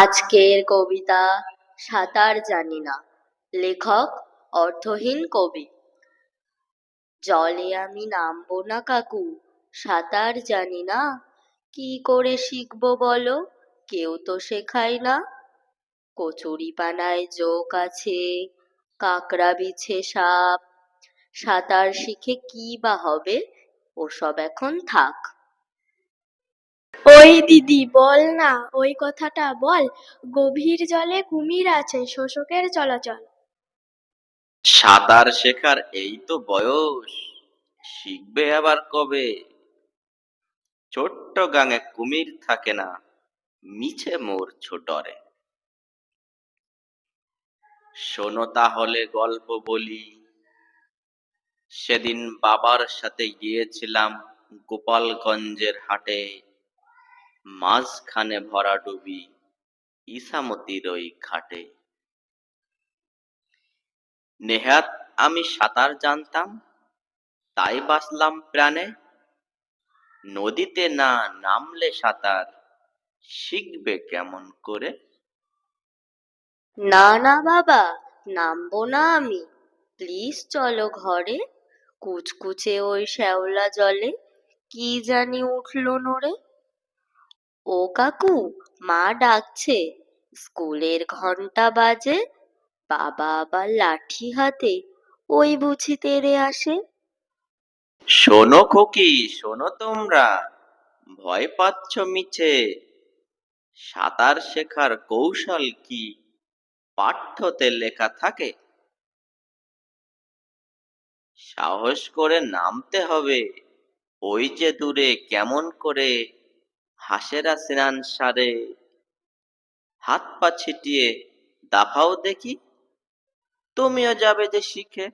আজকের কবিতা সাঁতার জানি না। লেখক অর্থহীন কবি। জলে আমি নামবো না কাকু, সাঁতার জানি না। কি করে শিখবো বলো, কেউ তো শেখায় না। কচুরি পানায় জোক আছে, কাঁকড়া বিছে সাপ। সাঁতার শিখে কি বা হবে, ওসব এখন থাক। ওই দিদি বল না, ওই কথাটা বল। গভীর জলে কুমির আছে, শোষকের চলাচল। সাঁতার শেখার এই তো বয়স, শিখবে আবার কবে? ছোট্ট গাঙে কুমির থাকে না, মিছে মরছো ডরে। শোনো তাহলে গল্প বলি। সেদিন বাবার সাথে গিয়েছিলাম গোপালগঞ্জের হাটে। মাঝখানে ভরাডুবি ইসামতির ওই ঘাটে। নেহাত আমি সাঁতার জানতাম, তাই বাঁচলাম প্রাণে। নদীতে না নামলে সাঁতার শিখবে কেমন করে? না না বাবা, নামবো না আমি, প্লিজ চলো ঘরে। কুচকুচে ওই শ্যাওলা জলে কি জানি উঠলো নড়ে। ও কাকু, মা ডাকছে, স্কুলের ঘন্টা বাজে। বাবা আবার লাঠি হাতে ওই বুঝি তেড়ে আসে। শোনো খোকি, শোনো তোমরা, ভয় পাচ্ছ মিছে। সাঁতার শেখার কৌশল কি পাঠ্যতে লেখা থাকে? সাহস করে নামতে হবে, ওই যে দূরে কেমন করে হাঁসেরা স্নান সারে। হাত পা ছিটিয়ে দাফাও দেখি, তুমিও যাবে যে শিখে।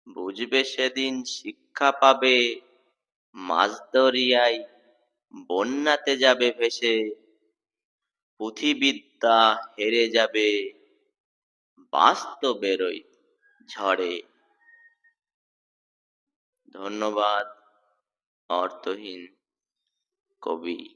বুঝবে সেদিন শিক্ষা পাবে, মাঝ দরিয়ায় বন্যাতে যাবে ভেসে। পুঁথিবিদ্যা হেরে যাবে বাস্তবের ওই ঝড়ে। ধন্যবাদ। অর্থহীন কবি।